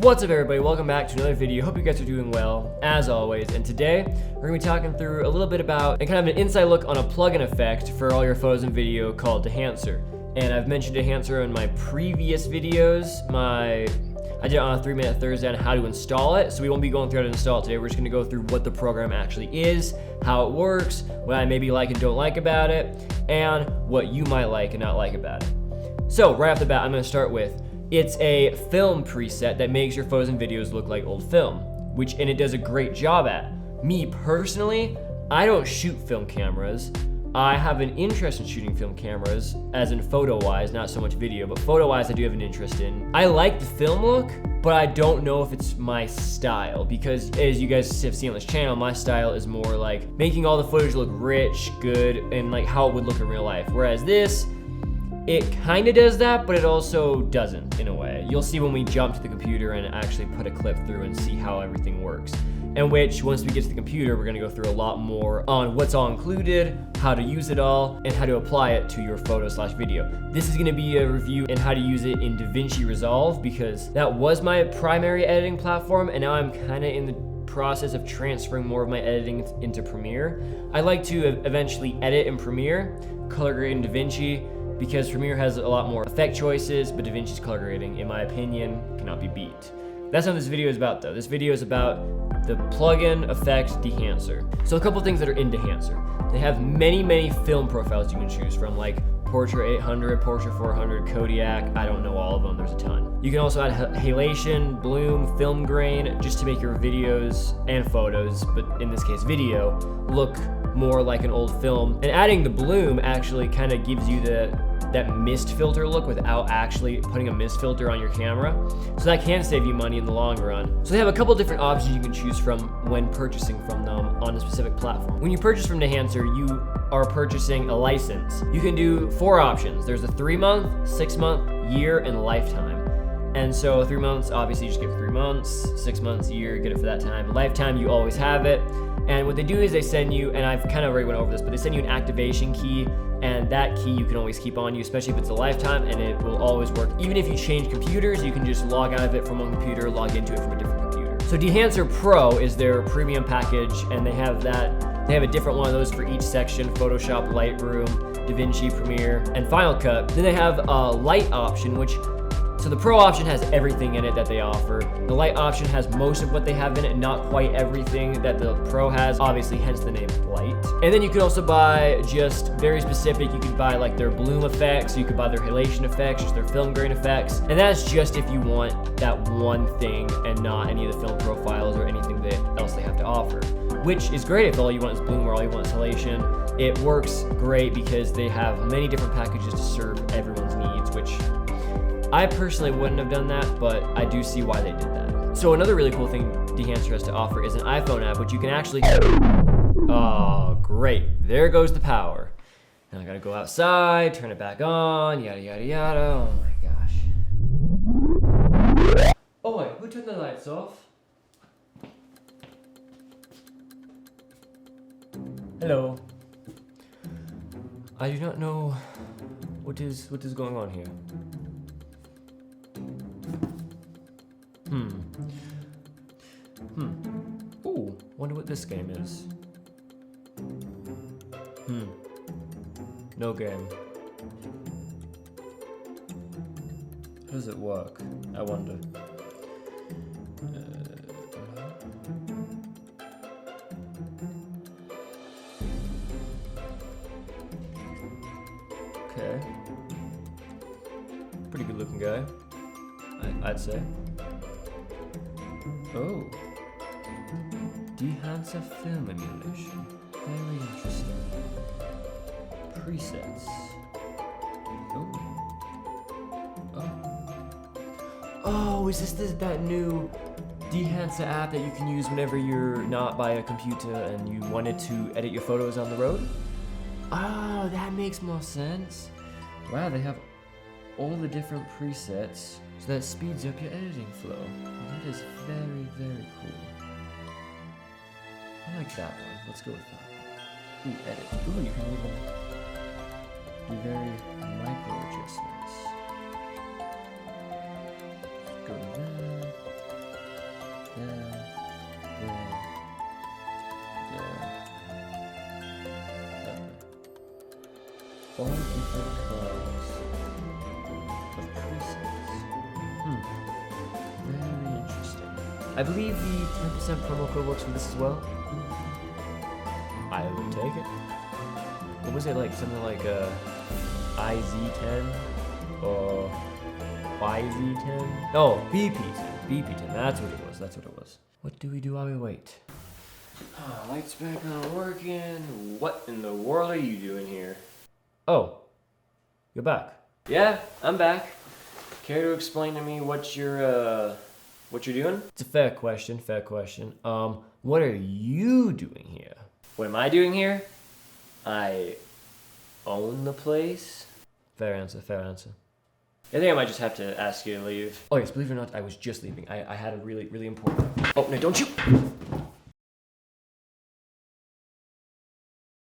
What's up everybody, welcome back to another video. Hope you guys are doing well, as always. And today, we're gonna be talking through a little bit about and kind of an inside look on a plugin effect for all your photos and video called Dehancer. And I've mentioned Dehancer in my previous videos. I did it on a 3-minute Thursday on how to install it, so we won't be going through how to install it today. We're just gonna go through what the program actually is, how it works, what I maybe like and don't like about it, and what you might like and not like about it. So, right off the bat, I'm gonna start with, it's a film preset that makes your photos and videos look like old film, and it does a great job at. Me personally, I don't shoot film cameras. I have an interest in shooting film cameras, as in photo-wise, not so much video, but photo-wise I do have an interest in. I like the film look, but I don't know if it's my style, because as you guys have seen on this channel, my style is more like making all the footage look rich, good, and like how it would look in real life. Whereas this, it kind of does that, but it also doesn't, in a way. You'll see when we jump to the computer and actually put a clip through and see how everything works. And which, once we get to the computer, we're gonna go through a lot more on what's all included, how to use it all, and how to apply it to your photo/video. This is gonna be a review on how to use it in DaVinci Resolve, because that was my primary editing platform, and now I'm kinda in the process of transferring more of my editing into Premiere. I like to eventually edit in Premiere, color grade in DaVinci, because Premiere has a lot more effect choices, but DaVinci's color grading, in my opinion, cannot be beat. That's not what this video is about though. This video is about the plugin effect Dehancer. So a couple things that are in Dehancer. They have many film profiles you can choose from, like Portrait 800, Portrait 400, Kodiak. I don't know all of them, there's a ton. You can also add halation, bloom, film grain, just to make your videos and photos, but in this case video, look more like an old film. And adding the bloom actually kind of gives you that mist filter look without actually putting a mist filter on your camera. So that can save you money in the long run. So they have a couple different options you can choose from when purchasing from them on a specific platform. When you purchase from Dehancer, you are purchasing a license. You can do 4 options. There's a 3-month, 6-month, year, and lifetime. And so 3 months, obviously you just get 3 months, 6 months, year, get it for that time. Lifetime, you always have it. And what they do is they send you, and I've kind of already went over this, but they send you an activation key, and that key you can always keep on you, especially if it's a lifetime, and it will always work. Even if you change computers, you can just log out of it from one computer, log into it from a different computer. So Dehancer Pro is their premium package, and they have a different one of those for each section: Photoshop, Lightroom, DaVinci, Premiere, and Final Cut. Then they have a light option, so the Pro option has everything in it that they offer. The Light option has most of what they have in it, not quite everything that the Pro has, obviously hence the name Light. And then you can also buy just very specific, you could buy like their bloom effects, you could buy their halation effects, just their film grain effects. And that's just if you want that one thing and not any of the film profiles or anything else they have to offer. Which is great if all you want is bloom or all you want is halation. It works great because they have many different packages to serve everyone's needs, which I personally wouldn't have done that, but I do see why they did that. So another really cool thing Dehancer has to offer is an iPhone app, which you can actually... Oh, great. There goes the power. Now I gotta go outside, turn it back on, yada, yada, yada. Oh my gosh. Oh wait, who turned the lights off? Hello. I do not know what is going on here. Ooh, wonder what this game is. No game. How does it work? I wonder. Okay. Pretty good looking guy, I'd say. Oh. Dehancer film emulation. Very interesting. Presets. Oh, is this that new Dehancer app that you can use whenever you're not by a computer and you wanted to edit your photos on the road? Oh, that makes more sense. Wow, they have all the different presets, so that speeds up your editing flow. That is very cool. I like that one. Let's go with that. Ooh, edit. Ooh, you can even do very micro adjustments. Let's go to that. all different kinds of presets. Very interesting. I believe the 10% promo code works for this as well. I would take it. What was it, like something like IZ10 or YZ10? Oh, BP10. BP10. That's what it was. That's what it was. What do we do while we wait? Oh, lights back on working. What in the world are you doing here? Oh, you're back. Yeah, I'm back. Care to explain to me what you're doing? It's a fair question, fair question. What are you doing here? What am I doing here? I own the place. Fair answer, fair answer. I think I might just have to ask you to leave. Oh yes, believe it or not, I was just leaving. I had a really, really important... Oh, no, don't you!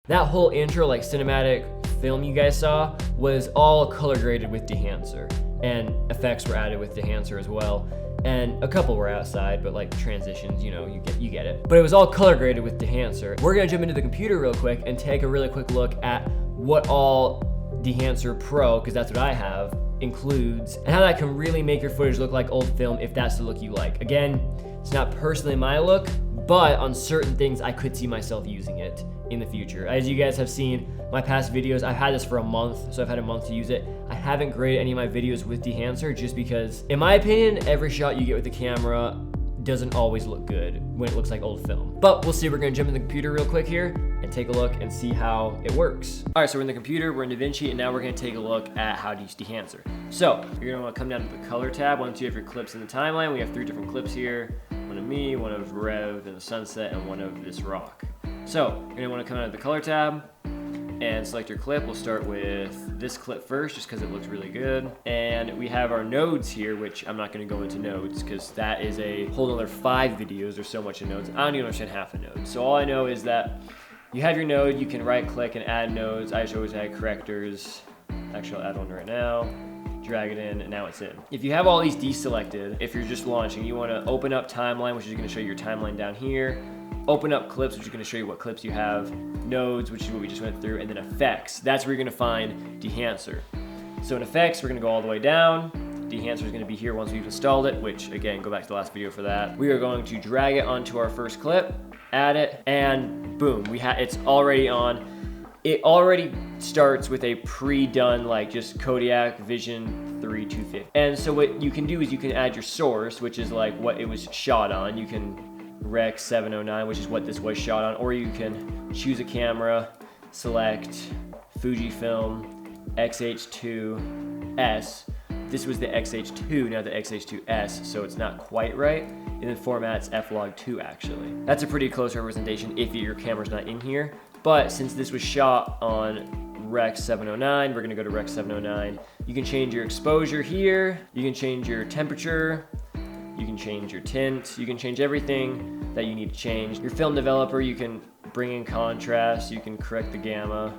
That whole intro, like cinematic film you guys saw, was all color graded with Dehancer. And effects were added with Dehancer as well. And a couple were outside, but like transitions, you know, you get it. But it was all color graded with Dehancer. We're gonna jump into the computer real quick and take a really quick look at what all Dehancer Pro, because that's what I have, includes, and how that can really make your footage look like old film if that's the look you like. Again, it's not personally my look, but on certain things I could see myself using it in the future. As you guys have seen my past videos, I've had this for a month, so I've had a month to use it. I haven't graded any of my videos with Dehancer just because, in my opinion, every shot you get with the camera doesn't always look good when it looks like old film. But we'll see. We're gonna jump in the computer real quick here and take a look and see how it works. All right, so we're in the computer, we're in DaVinci, and now we're gonna take a look at how to use Dehancer. So you're gonna wanna come down to the color tab. Once you have your clips in the timeline, we have 3 different clips here. One of me, one of Rev in the sunset, and one of this rock. So you're gonna wanna come out of the color tab and select your clip. We'll start with this clip first, just because it looks really good. And we have our nodes here, which I'm not gonna go into nodes, because that is a whole other 5 videos. There's so much in nodes. I don't even understand half the nodes. So all I know is that you have your node, you can right click and add nodes. I just always add correctors. Actually, I'll add one right now. Drag it in, and now it's in. If you have all these deselected, if you're just launching, you wanna open up timeline, which is gonna show you your timeline down here. Open up clips, which is gonna show you what clips you have. Nodes, which is what we just went through, and then effects. That's where you're gonna find Dehancer. So in effects, we're gonna go all the way down. Dehancer is gonna be here once we've installed it, which again, go back to the last video for that. We are going to drag it onto our first clip, add it, and boom, it's already on. It already starts with a pre-done, like just Kodiak Vision 3250. And so what you can do is you can add your source, which is like what it was shot on. You can Rec 709, which is what this was shot on, or you can choose a camera, select Fujifilm X-H2S. This was the X-H2, now the X-H2S, so it's not quite right. And then format's F-Log2 actually. That's a pretty close representation if your camera's not in here. But since this was shot on Rec 709, we're gonna go to Rec 709. You can change your exposure here, you can change your temperature, you can change your tint, you can change everything that you need to change. Your film developer, you can bring in contrast, you can correct the gamma,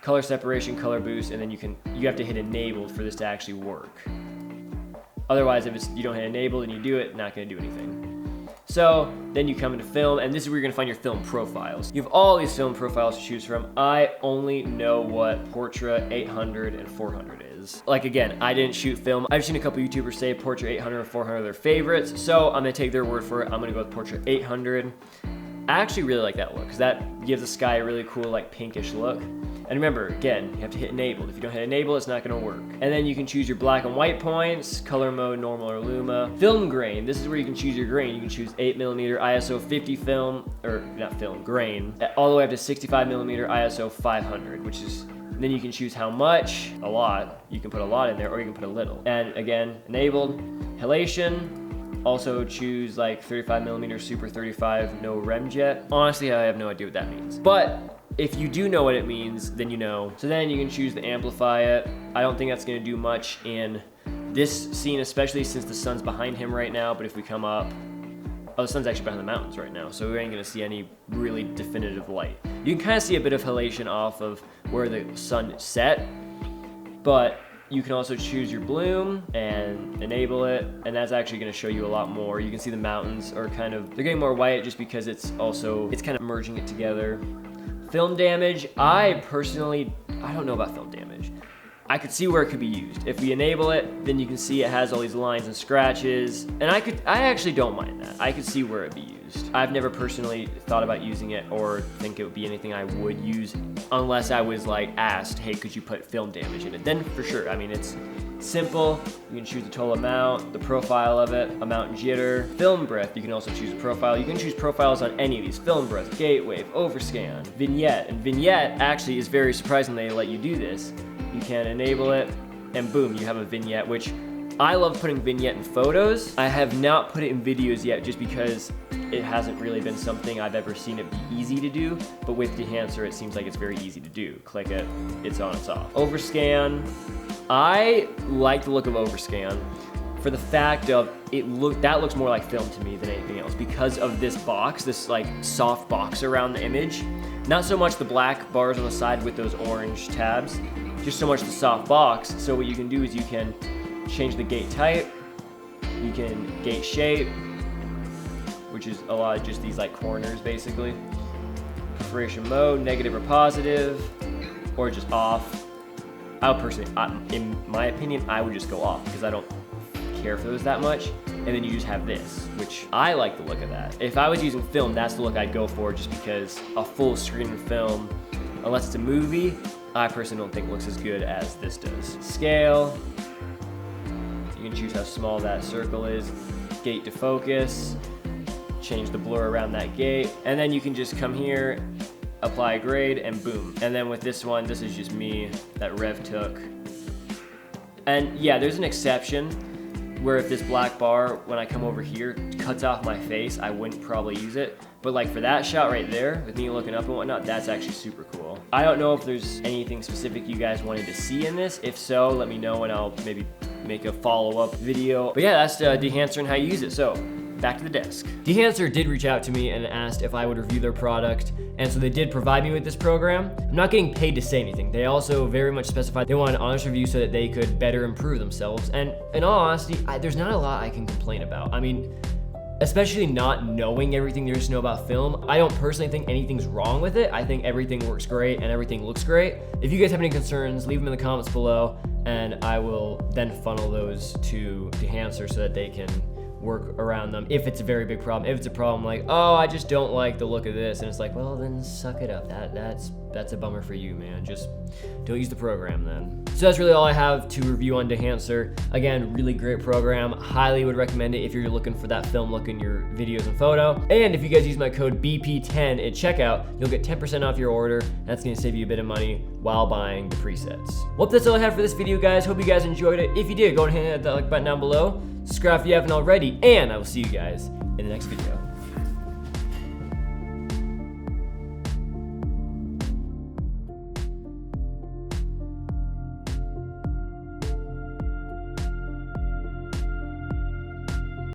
color separation, color boost, and then you have to hit enabled for this to actually work. Otherwise, if you don't hit enabled and you do it, not gonna do anything. So then you come into film, and this is where you're gonna find your film profiles. You have all these film profiles to choose from. I only know what Portra 800 and 400 is. Like again, I didn't shoot film. I've seen a couple YouTubers say Portra 800 and 400 are their favorites, so I'm gonna take their word for it. I'm gonna go with Portra 800. I actually really like that look, because that gives the sky a really cool, like pinkish look. And remember, again, you have to hit enabled. If you don't hit enable, it's not gonna work. And then you can choose your black and white points, color mode, normal or luma. Film grain, this is where you can choose your grain. You can choose 8mm ISO 50 film, or not film, grain, all the way up to 65mm ISO 500, which is, then you can choose how much, a lot. You can put a lot in there, or you can put a little. And again, enabled. Halation, also choose like 35mm Super 35, no remjet. Honestly, I have no idea what that means. But if you do know what it means, then you know. So then you can choose to amplify it. I don't think that's gonna do much in this scene, especially since the sun's behind him right now, but if we come up, oh, the sun's actually behind the mountains right now, so we ain't gonna see any really definitive light. You can kind of see a bit of halation off of where the sun set, but you can also choose your bloom and enable it, and that's actually gonna show you a lot more. You can see the mountains are kind of, they're getting more white just because it's kind of merging it together. Film damage, I personally I don't know about film damage. I could see where it could be used. If we enable it, then you can see it has all these lines and scratches, and I actually don't mind that. I could see where it'd be used. I've never personally thought about using it or think it would be anything I would use unless I was like asked, hey, could you put film damage in it? Then for sure. I mean, it's simple. You can choose the total amount, the profile of it, amount and jitter, film breadth. You can also choose a profile. You can choose profiles on any of these: film breadth, gate wave, overscan, vignette. And vignette actually is very surprising they let you do this. You can enable it, and boom, you have a vignette, which I love putting vignette in photos. I have not put it in videos yet just because it hasn't really been something I've ever seen it be easy to do, but with Dehancer, it seems like it's very easy to do. Click it, it's on, it's off. Overscan, I like the look of overscan for the fact of that looks more like film to me than anything else because of this box, this like soft box around the image. Not so much the black bars on the side with those orange tabs, just so much the soft box. So what you can do is you can change the gate type, you can gate shape, which is a lot of just these like corners basically. Perforation mode, negative or positive, or just off. I would personally, in my opinion, I would just go off because I don't care for those that much. And then you just have this, which I like the look of that. If I was using film, that's the look I'd go for just because a full screen film, unless it's a movie, I personally don't think looks as good as this does. Scale, you can choose how small that circle is. Gate to focus, change the blur around that gate, and then you can just come here, apply a grade, and boom. And then with this one, this is just me that Rev took. And yeah, there's an exception where if this black bar, when I come over here, cuts off my face, I wouldn't probably use it. But like for that shot right there, with me looking up and whatnot, that's actually super cool. I don't know if there's anything specific you guys wanted to see in this. If so, let me know and I'll maybe make a follow-up video. But yeah, that's Dehancer and how you use it. So back to the desk. Dehancer did reach out to me and asked if I would review their product, and so they did provide me with this program. I'm not getting paid to say anything. They also very much specified they want an honest review so that they could better improve themselves. And in all honesty, there's not a lot I can complain about. I mean, especially not knowing everything there is to know about film, I don't personally think anything's wrong with it. I think everything works great and everything looks great. If you guys have any concerns, leave them in the comments below, and I will then funnel those to Dehancer so that they can work around them if it's a very big problem. If it's a problem like, oh, I just don't like the look of this, and it's like, well, then suck it up. That's a bummer for you, man. Just don't use the program then. So that's really all I have to review on Dehancer. Again, really great program. Highly would recommend it if you're looking for that film look in your videos and photo. And if you guys use my code BP10 at checkout, you'll get 10% off your order. That's gonna save you a bit of money while buying the presets. Well, that's all I have for this video, guys. Hope you guys enjoyed it. If you did, go ahead and hit that like button down below. Subscribe if you haven't already, and I will see you guys in the next video.